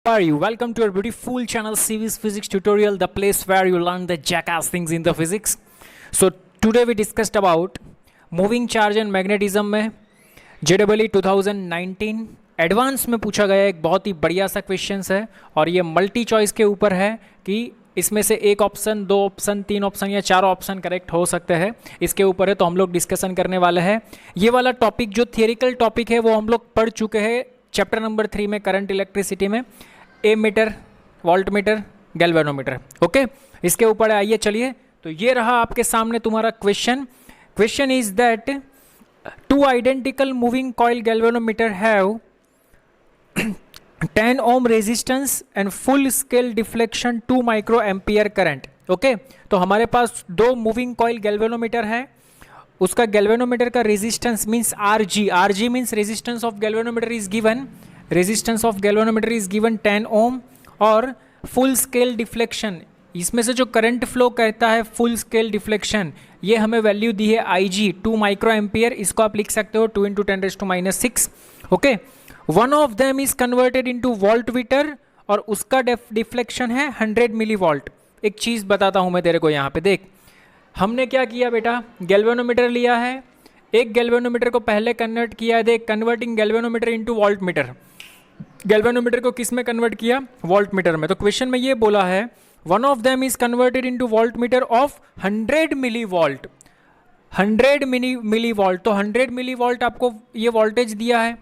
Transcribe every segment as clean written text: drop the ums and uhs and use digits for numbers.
How are you? Welcome to our beautiful channel CV's Physics Tutorial, the place where you learn the jackass things in the physics. So today we discussed about moving charge and magnetism में JEE 2019 advance में पूछा गया एक बहुत ही बढ़िया सा question है और ये मल्टी चॉइस के ऊपर है कि इसमें से एक ऑप्शन, दो ऑप्शन, तीन ऑप्शन या चार ऑप्शन करेक्ट हो सकते हैं, इसके ऊपर है। तो हम लोग डिस्कशन करने वाले हैं। ये वाला टॉपिक जो थियरिकल टॉपिक है वो हम लोग पढ़ चुके हैं चैप्टर नंबर 3 में, करंट इलेक्ट्रिसिटी में, एमीटर, वोल्टमीटर, गैल्वेनोमीटर। ओके, इसके ऊपर आइए चलिए। तो ये रहा आपके सामने तुम्हारा question is that two identical moving coil galvanometer have 10 ohm resistance and full scale deflection 2 micro ampere current. Okay, तो हमारे पास दो मूविंग कॉइल गैल्वेनोमीटर है, उसका गैल्वेनोमीटर का resistance means RG means resistance of galvanometer is given, resistance of galvanometer is given 10 ohm और full scale deflection, इसमें से जो करंट फ्लो कहता है फुल स्केल डिफ्लेक्शन, ये हमें वैल्यू दी है IG 2 माइक्रो एम्पियर। इसको आप लिख सकते हो 2 × 10⁻⁶। Okay, one of them is converted into voltmeter और उसका डिफ्लेक्शन है 100 मिलीवोल्ट। एक चीज़ बताता हूं मैं तेरे को, यहाँ पे देख, हमने क्या किया बेटा, गैल्वेनोमीटर लिया है, एक गैल्वेनोमीटर को पहले कन्वर्ट किया है, देख, converting galvanometer into voltmeter. Galvanometer को किस में कन्वर्ट किया? वोल्टमीटर में। तो क्वेश्चन में ये बोला है one of them is converted into voltmeter of 100 millivolt, 100 millivolt. तो 100 मिलीवोल्ट आपको ये वोल्टेज दिया है,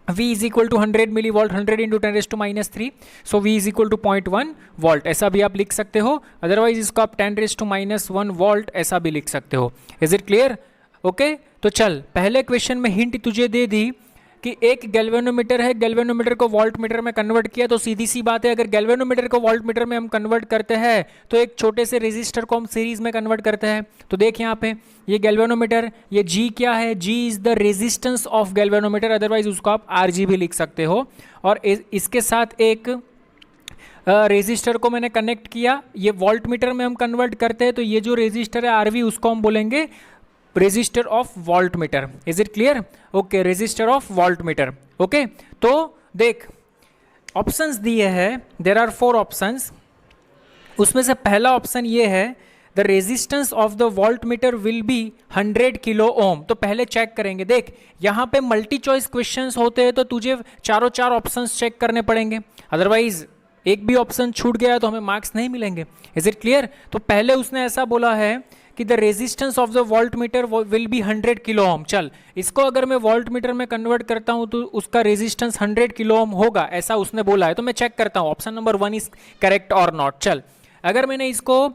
V is equal to 100 millivolt, 100 into 10⁻³ so V is equal to 0.1 volt, ऐसा भी आप लिख सकते हो। अदरवाइज इसको आप 10⁻⁻1 वोल्ट ऐसा भी लिख सकते हो। Is it clear? ओके, तो चल, पहले क्वेश्चन में हिंट तुझे दे दी कि एक गैल्वेनोमीटर है, गैल्वेनोमीटर को वोल्टमीटर में कन्वर्ट किया। तो सीधी सी बात है, अगर गैल्वेनोमीटर को वोल्टमीटर में हम कन्वर्ट करते हैं तो एक छोटे से रेजिस्टर को हम सीरीज में कन्वर्ट करते हैं। तो देख यहाँ पे ये गैल्वेनोमीटर, ये G क्या है? G is the resistance of galvanometer, otherwise उसको आप RG भी लिख सकते हो। और इसके साथ एक रेजिस्टर को मैंने कनेक्ट किया, ये वोल्टमीटर में हम कन्वर्ट करते हैं, तो ये जो रेजिस्टर है RV, उसको हम बोलेंगे resistor of voltmeter. Is it clear? Okay, resistor of voltmeter. Okay, तो देख, ऑप्शंस दिए हैं, देयर आर 4 ऑप्शंस। उसमें से पहला ऑप्शन ये है the resistance of the voltmeter will be 100 kilo ohm. तो पहले चेक करेंगे, देख यहाँ पे मल्टी चॉइस क्वेश्चंस होते हैं तो तुझे चारों चार ऑप्शंस चेक करने पड़ेंगे, अदरवाइज एक भी ऑप्शन छूट गया तो हमें मार्क्स नहीं मिलेंगे। Is it clear? तो पहले उसने ऐसा बोला है कि the resistance of the voltmeter will be 100 kilo ohm. चल, इसको अगर मैं वोल्टमीटर में कन्वर्ट करता हूं तो उसका रेजिस्टेंस 100 किलो ओम होगा, ऐसा उसने बोला है। तो मैं चेक करता हूं ऑप्शन नंबर 1 इज करेक्ट और नॉट। चल, अगर मैंने इसको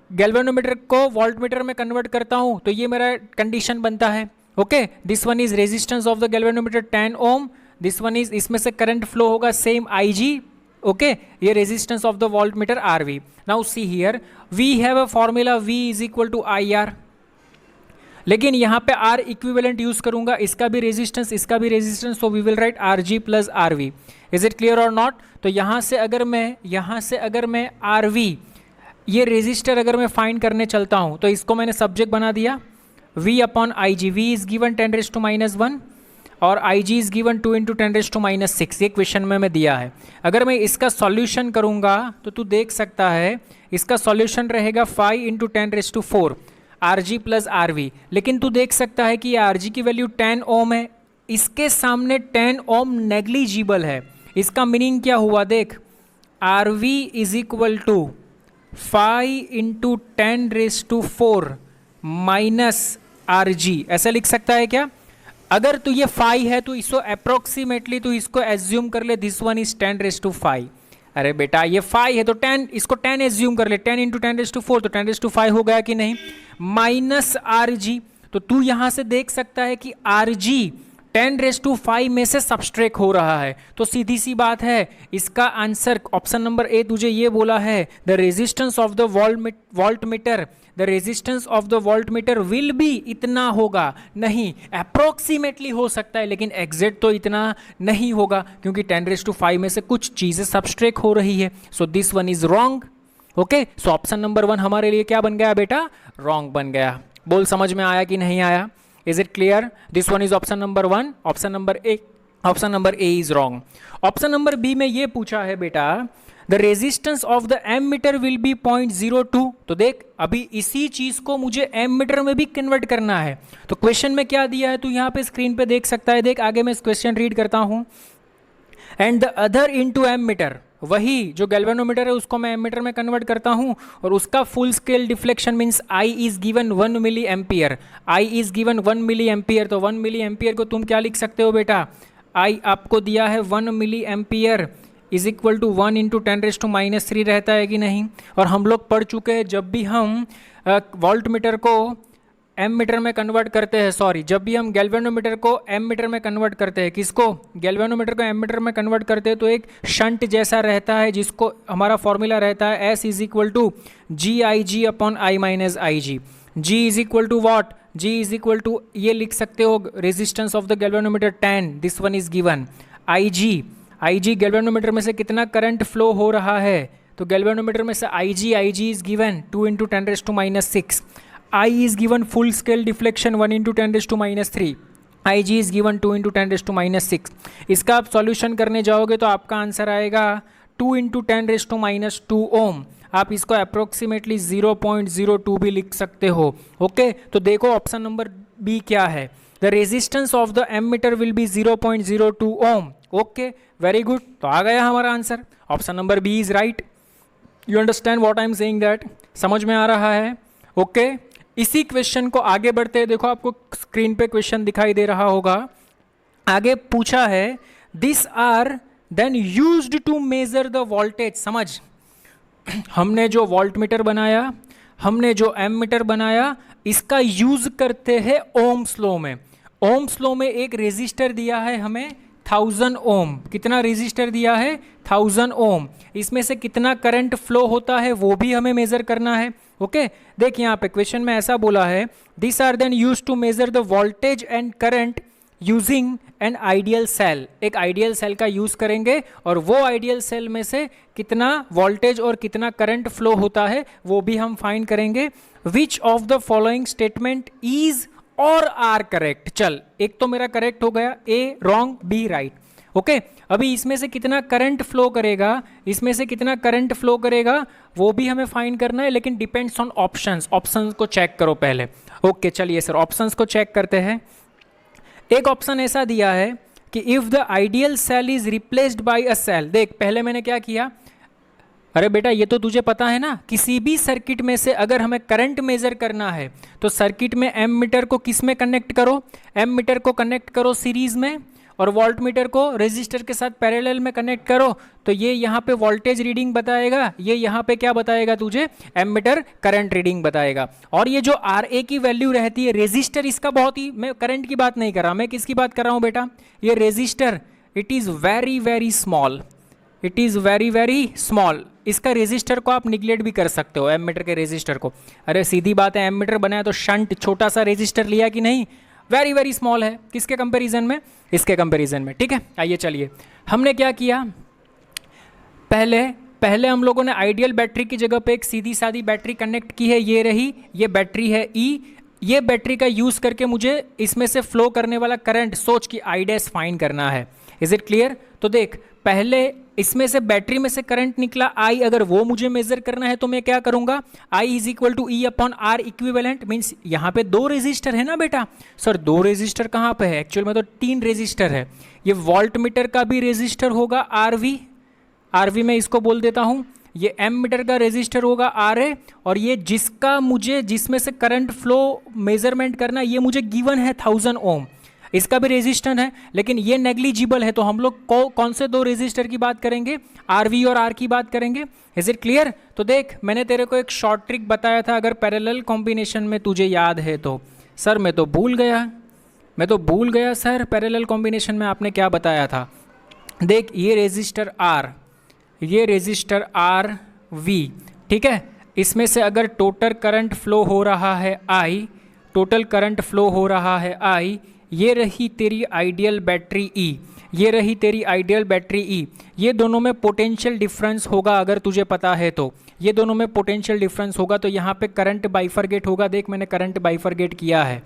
गैल्वेनोमीटर को वोल्टमीटर में कन्वर्ट करता हूं तो ये मेरा कंडीशन बनता है। Okay, this one is resistance of the galvanometer 10 ohm, this one is, इसमें से करंट फ्लो होगा सेम IG। ओके, ये resistance of the voltmeter RV। Now see here, we have a formula V is equal to IR, लेकिन यहाँ पे R equivalent use करूंगा, इसका भी रेजिस्टेंस, इसका भी resistance, so we will write RG plus RV। Is it clear और not? तो यहाँ से अगर मैं RV, ये रेजिस्टर अगर मैं फाइंड करने चलता हूँ तो इसको मैंने सब्जेक्ट बना दिया V upon IG। V is given 10⁻⁻1 और IG इज गिवन 2 × 10⁻⁶। ये क्वेश्चन में मैं दिया है। अगर मैं इसका सॉल्यूशन करूंगा तो तू देख सकता है इसका सॉल्यूशन रहेगा 5 × 10⁻⁴ RG प्लस RV। लेकिन तू देख सकता है कि ये RG की वैल्यू 10 ओम है, इसके सामने 10 ओम नेग्लिजिबल है। इसका मीनिंग क्या हुआ? देख, RV is equal to 5 × 10⁻⁴ minus RG, ऐसा लिख सकता है क्या? अगर तो ये 5 है तो इसको अप्रोक्सीमेटली तो इसको एज्यूम कर ले दिस वन इज 10⁻⁵। अरे बेटा ये 5 है तो 10, इसको 10 एज्यूम कर ले, 10 × 10⁻⁴ तो 10⁵ हो गया कि नहीं, माइनस RG। तो तू यहां से देख सकता है कि RG 10⁻⁵ में से सबस्ट्रैक्ट हो रहा है। तो सीधी सी बात है, इसका आंसर ऑप्शन नंबर A तुझे ये बोला है the resistance of the voltmeter, the resistance of the voltmeter will be इतना होगा। नहीं, अप्रोक्सीमेटली हो सकता है लेकिन एग्जैक्ट तो इतना नहीं होगा, क्योंकि 10⁻⁵ में से कुछ चीजें सबस्ट्रैक्ट हो रही है। So this one is wrong. Okay, so option number 1 हमारे लिए क्या बन गया बेटा? रॉन्ग बन गया। बोल, समझ में आया कि नहीं आया? Is it clear? This one is option number 1। Option number option number A is wrong. Option number B में ये पूछा है बेटा the resistance of the ammeter will be 0.02। तो देख अभी इसी चीज को मुझे एमीटर में भी कन्वर्ट करना है। तो क्वेश्चन में क्या दिया है तू यहाँ पे स्क्रीन पे देख सकता है। देख आगे मैं इस क्वेश्चन रीड करता हूँ। And the other into ammeter, वही जो गैल्वेनोमीटर है उसको मैं एमीटर में कन्वर्ट करता हूँ और उसका full scale deflection means I is given 1 milli ampere. I is given 1 milli ampere. तो 1 मिली एम्पियर को तुम क्या लिख सकते हो बेटा, आई आपको दिया है 1 milli ampere is equal to 1 into 10⁻³ रहता है कि नहीं। और हम लोग पढ़ चुके हैं जब भी हम वोल्ट मीटर को एम मीटर में कन्वर्ट करते हैं, सॉरी जब भी हम गैल्वेनोमीटर को एम मीटर में कन्वर्ट करते हैं, किसको गैल्वेनोमीटर को एम मीटर में कन्वर्ट करते हैं तो एक शंट जैसा रहता है जिसको हमारा फॉर्मूला रहता है S is equal to G I G upon I minus I G. G is equal to what, G is equal to ये लिख सकते हो resistance of the galvanometer 10, this one is given. I G galvanometer में से कितना current flow हो रहा है, तो गैल्वेनोमीटर में से I G is given 2 into 10⁻⁶। I is given full scale deflection 1 into 10⁻⁻3। IG is given 2 into 10⁻⁶। इसका आप सॉल्यूशन करने जाओगे तो आपका आंसर आएगा 2 into 10⁻² ओम। आप इसको अप्रोक्सीमेटली 0.02 भी लिख सकते हो। ओके तो देखो ऑप्शन नंबर बी क्या है, the resistance of the ammeter will be 0.02 ohm. Okay very good, तो आ गया हमारा answer. Option number B is right. You understand what I am saying that, समझ में आ रहा है। ओके इसी क्वेश्चन को आगे बढ़ते हैं, देखो आपको स्क्रीन पे क्वेश्चन दिखाई दे रहा होगा। आगे पूछा है this are then used to measure the voltage. समझ, हमने जो वोल्ट मीटर बनाया, हमने जो एम मीटर बनाया, इसका यूज करते हैं ओम्स लॉ में। ओम्स लॉ में एक रेजिस्टर दिया है हमें 1000 ओम। कितना रेजिस्टर दिया है 1000 ओम। इसमें से कितना करंट फ्लो होता है वो भी हमें मेजर करना है। ओके देख यहाँ पे क्वेश्चन में ऐसा बोला है this are then use to measure the voltage and current using an ideal cell. एक आइडियल सेल का यूज करेंगे और वो आइडियल सेल में से कितना वोल्टेज और कितना करंट फ्लो होता है वो भी हम फाइंड करेंगे। Which of the following statement is और आर करेक्ट। चल एक तो मेरा करेक्ट हो गया, ए रॉन्ग बी राइट। ओके अभी इसमें से कितना करंट फ्लो करेगा, इसमें से कितना करंट फ्लो करेगा वो भी हमें फाइंड करना है, लेकिन डिपेंड्स ऑन ऑप्शंस। ऑप्शंस को चेक करो पहले। ओके चलिए सर ऑप्शंस को चेक करते हैं। एक ऑप्शन ऐसा दिया है कि if the ideal cell is replaced by a cell. देख पहले मैंने क्या किया, अरे बेटा ये तो तुझे पता है ना, किसी भी सर्किट में से अगर हमें करंट मेजर करना है तो सर्किट में एम मीटर को किस में कनेक्ट करो, एम मीटर को कनेक्ट करो सीरीज में और वोल्ट मीटर को रेजिस्टर के साथ पैरेलल में कनेक्ट करो। तो ये यहाँ पे वोल्टेज रीडिंग बताएगा, ये यहाँ पे क्या बताएगा तुझे, एमीटर करंट रीडिंग बताएगा। और ये जो आर ए की वैल्यू रहती है रेजिस्टर, इसका बहुत ही, मैं करंट की बात नहीं कर रहा, मैं किसकी बात कर रहा हूँ बेटा, ये resistor it is very very small, it is very very small. इसका रेजिस्टर को आप निगलेक्ट भी कर सकते हो, एमीटर के रेजिस्टर को। अरे सीधी बात है, एमीटर बनाया तो शंट छोटा सा रेजिस्टर लिया कि नहीं, वेरी वेरी स्मॉल है। किसके कंपैरिजन में, इसके कंपैरिजन में। ठीक है आइए चलिए, हमने क्या किया, पहले हम लोगों ने आइडियल बैटरी की जगह पे एक सीधी सादी बैटरी कनेक्ट की है, ये रही, ये बैटरी है ई। ये बैटरी का यूज करके मुझे इसमें से फ्लो करने वाला करंट सोच की आई डैश फाइंड करना है। Is it clear. तो देख पहले इसमें से बैटरी में से करंट निकला आई, अगर वो मुझे मेजर करना है तो मैं क्या करूंगा, I is equal to E upon R equivalent. Means यहाँ पे 2 रेजिस्टर है ना बेटा, सर 2 रेजिस्टर कहाँ पे है, एक्चुअल में तो 3 रेजिस्टर है। ये वोल्ट मीटर का भी रेजिस्टर होगा आरवी, आरवी में इसको बोल देता हूँ। ये एम मीटर का रेजिस्टर होगा आर ए, और ये जिसका मुझे जिसमें से करंट फ्लो मेजरमेंट करना ये मुझे गिवन है 1000 ओम, इसका भी रेजिस्टेंस है, लेकिन ये नेग्लिजिबल है। तो हम लोग कौन से 2 रेजिस्टर की बात करेंगे, आरवी और आर की बात करेंगे। Is it clear. तो देख मैंने तेरे को एक शॉर्ट ट्रिक बताया था, अगर पैरेलल कॉम्बिनेशन में तुझे याद है तो। सर मैं तो भूल गया सर, पैरेलल कॉम्बिनेशन में आपने क्या बताया था। देख ये रेजिस्टर आर, ये रेजिस्टर आर वी, ठीक है, इसमें से अगर टोटल करंट फ्लो हो रहा है आई, टोटल करंट फ्लो हो रहा है आई, ये रही तेरी आइडियल बैटरी ई, ये रही तेरी आइडियल बैटरी ई। ये दोनों में पोटेंशियल डिफरेंस होगा, अगर तुझे पता है तो ये दोनों में पोटेंशियल डिफरेंस होगा, तो यहाँ पे करंट बाइफरगेट होगा। देख मैंने करंट बाइफरगेट किया है,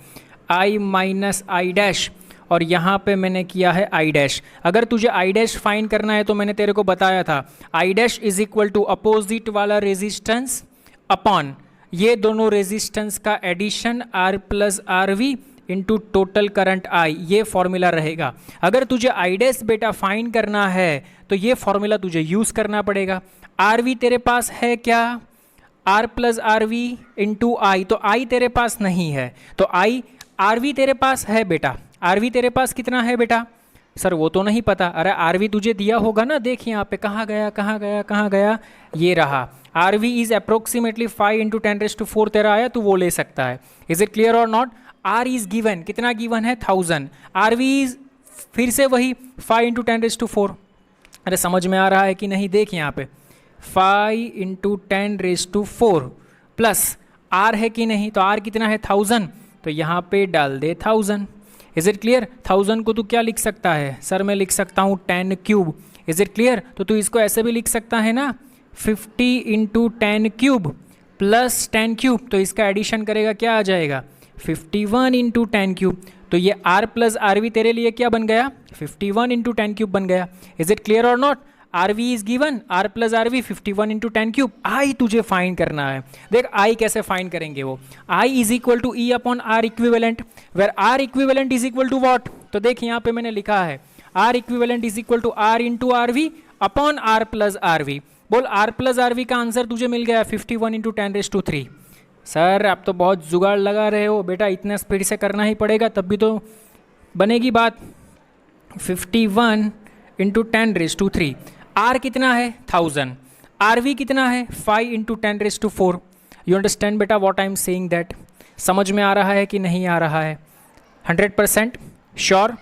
आई माइनस आई डैश, और यहाँ पे मैंने किया है आई डैश। अगर तुझे आई डैश फाइंड करना है तो मैंने तेरे को बताया था I dash is equal to opposite वाला रेजिस्टेंस अपॉन ये दोनों रेजिस्टेंस का addition R plus R V into total current I, ये फॉर्मूला रहेगा। अगर तुझे आई डैश बेटा फाइंड करना है तो ये फॉर्मूला तुझे यूज करना पड़ेगा। आर वी तेरे पास है क्या, R plus R V into I, तो आई तेरे पास नहीं है, तो आई आर वी तेरे पास है बेटा। आर वी तेरे पास कितना है बेटा, सर वो तो नहीं पता। अरे आर वी तुझे दिया होगा ना, देख यहाँ पे कहाँ गया कहाँ गया कहाँ गया, ये रहा। R V is approximately 5 into 10⁴ तेरा आया, तू वो ले सकता है। इज इट क्लियर और नॉट। आर इज गिवन, कितना गिवन है 1000। आर वी इज फिर से वही 5 इंटू 10⁴। अरे समझ में आ रहा है कि नहीं, देख यहाँ पे 5 इंटू 10⁴ प्लस आर है कि नहीं, तो आर कितना है 1000, तो यहाँ पे डाल दे 1000। Is it clear. 1000 को तू क्या लिख सकता है, सर मैं लिख सकता हूँ 10 क्यूब। Is it clear. तो तू इसको ऐसे भी लिख सकता है ना 50 इंटू 10 क्यूब प्लस 10 क्यूब, तो इसका एडिशन करेगा क्या आ जाएगा 51 इंटू 10 क्यूब। तो ये आर प्लस आर वी तेरे लिए क्या बन गया 51 इंटू 10 क्यूब बन गया। इज इट क्लियर और not. R V is given, R plus R V 51 into 10 cube. I तुझे फाइंड करना है। देख आई कैसे फाइंड करेंगे, वो I is equal to E upon R equivalent, where R equivalent is equal to what. तो देख यहाँ पे मैंने लिखा है R equivalent is equal to R into R V upon R plus R V. बोल आर प्लस आर वी का answer तुझे मिल गया 51 इंटू 10⁻3। सर आप तो बहुत जुगाड़ लगा रहे हो बेटा, इतना स्पीड से करना ही पड़ेगा तब भी तो बनेगी बात। 51 इंटू 10⁻3। आर कितना है 1000, आर वी कितना है 5 इंटू 10⁻4। यू अंडरस्टैंड बेटा what I am saying that. समझ में आ रहा है कि नहीं आ रहा है, 100% श्योर।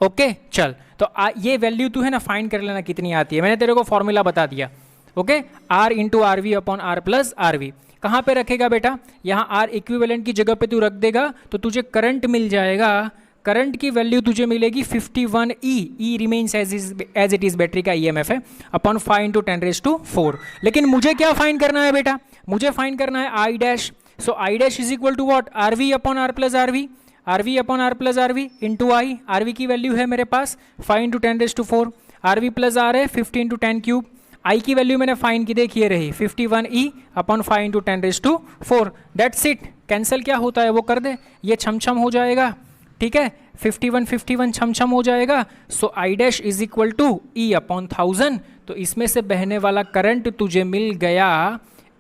ओके चल, तो ये वैल्यू तू है ना फाइंड कर लेना कितनी आती है, मैंने तेरे को फॉर्मूला बता दिया। Okay R into R V upon R plus R V. कहाँ पे रखेगा बेटा, यहाँ आर इक्विवेलेंट की जगह पे तू रख देगा तो तुझे करंट मिल जाएगा। करंट की वैल्यू तुझे मिलेगी 51 E remains as it is, battery का ईएमएफ है, अपॉन 5 इंटू 10⁻4। लेकिन मुझे क्या फाइंड करना है बेटा, मुझे फाइंड करना है I dash. So I dash is equal to what, R V upon R plus R V, R V upon R plus R V into I. R V की वैल्यू है मेरे पास 5 into 10⁻4, R V plus R है 50 into 10 cube. आई की value मैंने find की, देखिए रही 51 ई upon 5 into 10⁻4। That's it. Cancel क्या होता है वो कर दे, ये छम हो जाएगा, ठीक है 51 छम हो जाएगा। So I dash is equal to E upon 1000। तो इसमें से बहने वाला करंट तुझे मिल गया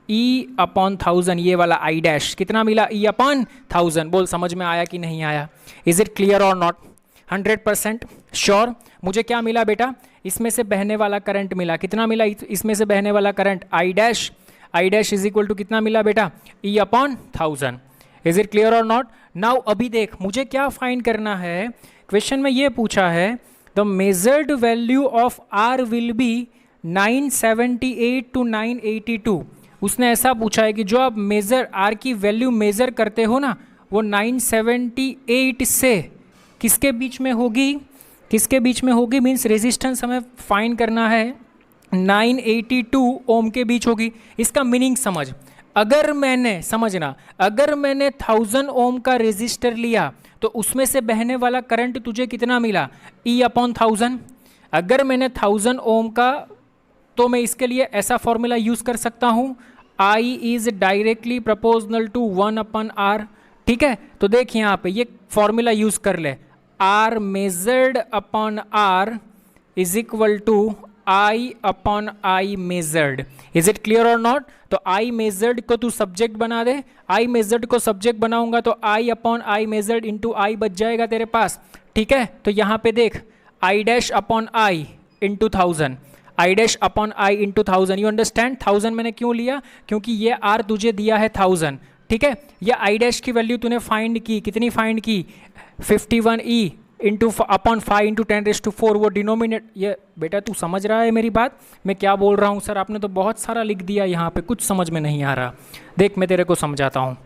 ई अपॉन 1000, ये वाला आई डैश कितना मिला ई अपॉन 1000। बोल समझ में आया कि नहीं आया। इज इट क्लियर और नॉट, 100% श्योर। मुझे क्या मिला बेटा, इसमें से बहने वाला करंट मिला, कितना मिला इसमें से बहने वाला current I dash. I dash is equal to कितना मिला बेटा E upon 1000। Is it clear और नॉट। नाउ अभी देख मुझे क्या फाइंड करना है, क्वेश्चन में ये पूछा है the measured value of R will be 978 to 982। उसने ऐसा पूछा है कि जो आप मेजर आर की वैल्यू मेजर करते हो ना वो 978 से किसके बीच में होगी, किसके बीच में होगी, मीन्स रेजिस्टेंस हमें फाइंड करना है 982 ओम के बीच होगी। इसका मीनिंग समझ, अगर मैंने समझना, अगर मैंने 1000 ओम का रेजिस्टर लिया तो उसमें से बहने वाला करंट तुझे कितना मिला ई अपॉन 1000। अगर मैंने 1000 ओम का, तो मैं इसके लिए ऐसा फॉर्मूला यूज कर सकता हूं I is directly proportional to 1 upon R. ठीक है, तो देख यहाँ पे ये फॉर्मूला यूज कर ले, R measured upon R is equal to I upon I measured. Is it clear और नॉट। तो आई मेजर्ड को तू सब्जेक्ट बना दे, आई मेजर्ड को सब्जेक्ट बनाऊंगा तो आई अपॉन आई मेजर्ड इंटू आई बच जाएगा तेरे पास। ठीक है, तो यहाँ पे देख आई dash upon I into 1000, I dash upon I into 1000। You understand 1000 मैंने क्यों लिया, क्योंकि ये आर तुझे दिया है 1000। ठीक है, ये आई डैश की वैल्यू तूने फाइंड की, कितनी फाइंड की 51 ई इंटू अपॉन 5 इंटू 10⁻4। वो डिनोमिनेट, ये बेटा तू समझ रहा है मेरी बात, मैं क्या बोल रहा हूँ। सर आपने तो बहुत सारा लिख दिया यहाँ पे, कुछ समझ में नहीं आ रहा। देख मैं तेरे को समझाता हूँ।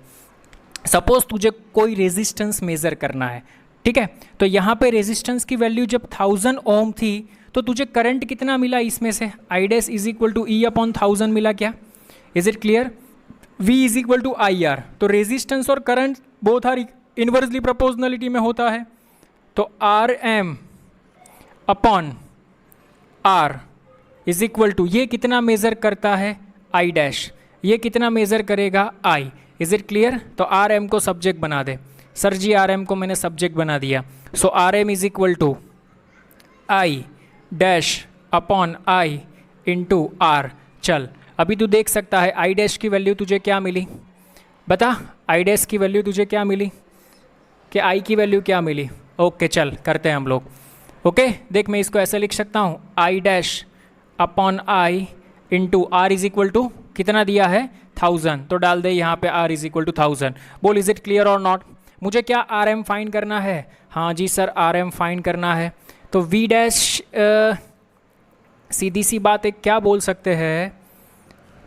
सपोज तुझे कोई रेजिस्टेंस मेजर करना है, ठीक है, तो यहाँ पे रेजिस्टेंस की वैल्यू जब 1000 ओम थी तो तुझे करंट कितना मिला इसमें से, I dash is equal to E upon 1000 मिला क्या। Is it clear. V is equal to I R. तो रेजिस्टेंस और current both are inversely proportionality में होता है। तो R M upon R is equal to, ये कितना मेज़र करता है आई डैश, ये कितना मेज़र करेगा आई। Is it clear? तो आर एम को सब्जेक्ट बना दे। सर जी आर एम को मैंने सब्जेक्ट बना दिया। So R M is equal to I dash upon I into R. चल अभी तू देख सकता है आई डैश की वैल्यू तुझे क्या मिली, बता आई डैश की वैल्यू तुझे क्या मिली, कि आई की वैल्यू क्या मिली। ओके चल करते हैं हम लोग। ओके देख मैं इसको ऐसे लिख सकता हूँ, I dash upon I into R is equal to कितना दिया है 1000, तो डाल दे यहाँ पे आर इज इक्वल टू 1000। बोल इज इट क्लियर और नॉट? मुझे क्या आर एम फाइंड करना है? हाँ जी सर आर एम फाइंड करना है। तो वी डैश सीधी सी बात है, क्या बोल सकते हैं,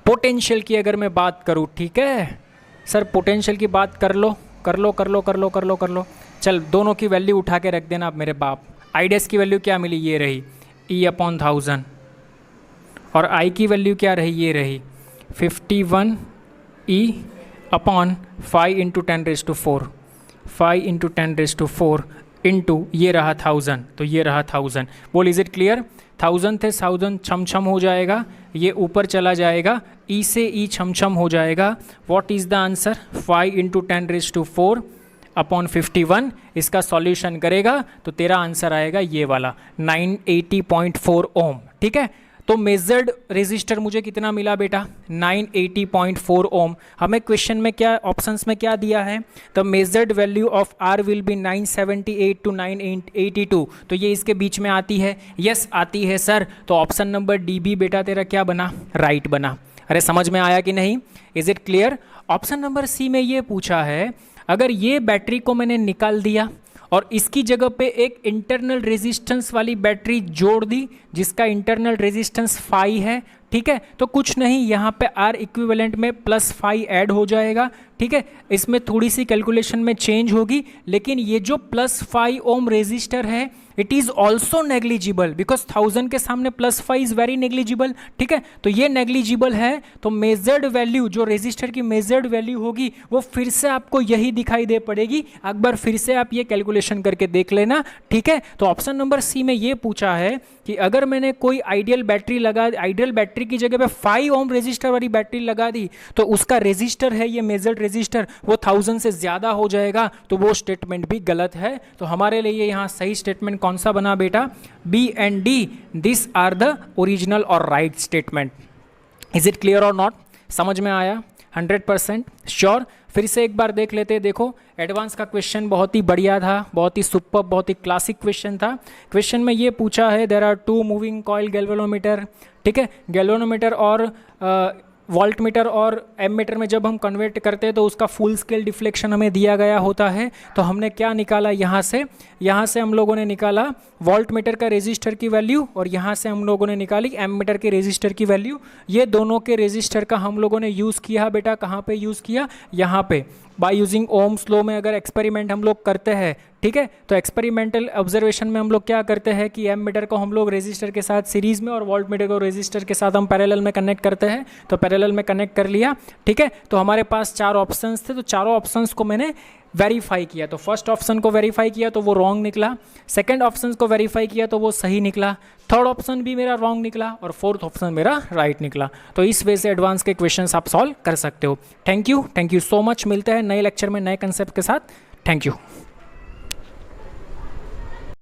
पोटेंशियल की अगर मैं बात करूँ, ठीक है सर पोटेंशियल की बात कर लो कर लो कर लो कर लो कर लो कर लो। चल दोनों की वैल्यू उठा के रख देना आप मेरे बाप। आई डैश की वैल्यू क्या मिली, ये रही ई अपॉन 1000, और आई की वैल्यू क्या रही, ये रही 51 ई अपॉन 5 इंटू 10⁴, 5 इंटू 10⁴ इंटू ये रहा 1000, तो ये रहा 1000। बोल इज इट क्लियर? 1000 थे 1000 छम छम हो जाएगा, ये ऊपर चला जाएगा, ई से ई छम छम हो जाएगा। What is the answer? 5 into 10⁴ upon 51। इसका सॉल्यूशन करेगा तो तेरा आंसर आएगा ये वाला 980.4 ओम। ठीक है, तो मेजर्ड रेजिस्टर मुझे कितना मिला बेटा 980.4 ओम। हमें क्वेश्चन में क्या ऑप्शंस में क्या दिया है, the measured value of R will be 978 to 982, तो ये इसके बीच में आती है। यस आती है सर, तो ऑप्शन नंबर डी बी बेटा तेरा क्या बना, राइट बना। अरे समझ में आया कि नहीं? Is it clear? Option number C में ये पूछा है, अगर ये बैटरी को मैंने निकाल दिया और इसकी जगह पे एक इंटरनल रेजिस्टेंस वाली बैटरी जोड़ दी जिसका इंटरनल रेजिस्टेंस 5 है, ठीक है, तो कुछ नहीं, यहाँ पे आर इक्विवेलेंट में +5 ऐड हो जाएगा। ठीक है, इसमें थोड़ी सी कैलकुलेशन में चेंज होगी, लेकिन ये जो +5 ओम रेजिस्टर है it is also negligible, because 1000 के सामने +5 इज़ वेरी नेग्लिजिबल। ठीक है, तो ये नेग्लिजिबल है, तो मेजर्ड वैल्यू जो रेजिस्टर की मेजर्ड वैल्यू होगी वो फिर से आपको यही दिखाई दे पड़ेगी। एक बार फिर से आप ये कैलकुलेशन करके देख लेना। ठीक है, तो ऑप्शन नंबर सी में ये पूछा है कि अगर मैंने कोई आइडियल बैटरी की जगह पे 5 ओम रेजिस्टर वाली बैटरी लगा दी तो उसका रेजिस्टर है ये मेजर्ड रेजिस्टर वो 1000 से ज़्यादा हो जाएगा, तो वो स्टेटमेंट भी गलत है। तो हमारे लिए यहाँ सही स्टेटमेंट कौन सा बना बेटा, B and D, this are the original और right statement. Is it clear और नॉट? समझ में आया? 100% श्योर? फिर से एक बार देख लेते हैं। देखो एडवांस का क्वेश्चन बहुत ही बढ़िया था, बहुत ही सुपर, बहुत ही क्लासिक क्वेश्चन था। क्वेश्चन में ये पूछा है there are 2 moving coil galvanometer. ठीक है, गैल्वेनोमीटर और वोल्ट मीटर और एम मीटर में जब हम कन्वर्ट करते हैं तो उसका फुल स्केल डिफ्लेक्शन हमें दिया गया होता है। तो हमने क्या निकाला यहाँ से हम लोगों ने निकाला वोल्ट मीटर का रेजिस्टर की वैल्यू, और यहाँ से हम लोगों ने निकाली एम मीटर के रेजिस्टर की वैल्यू। ये दोनों के रेजिस्टर का हम लोगों ने यूज़ किया बेटा, कहाँ पे यूज़ किया, यहाँ पे बाय यूजिंग ओम्स लॉ में। अगर एक्सपेरिमेंट हम लोग करते हैं, ठीक है, तो एक्सपेरिमेंटल ऑब्जर्वेशन में हम लोग क्या करते हैं कि एम मीटर को हम लोग रेजिस्टर के साथ सीरीज में और वोल्ट मीटर को रेजिस्टर के साथ हम पैरेलल में कनेक्ट करते हैं। तो पैरेलल में कनेक्ट कर लिया, ठीक है। तो हमारे पास 4 ऑप्शंस थे, तो चारों ऑप्शंस को मैंने वेरीफाई किया। तो फर्स्ट ऑप्शन को वेरीफाई किया तो वो रॉन्ग निकला, सेकंड ऑप्शन को वेरीफाई किया तो वो सही निकला, थर्ड ऑप्शन भी मेरा रॉन्ग निकला, और फोर्थ ऑप्शन मेरा राइट निकला। तो इस वजह से एडवांस के क्वेश्चंस आप सॉल्व कर सकते हो। Thank you so much. मिलते हैं नए लेक्चर में नए कंसेप्ट के साथ। Thank you.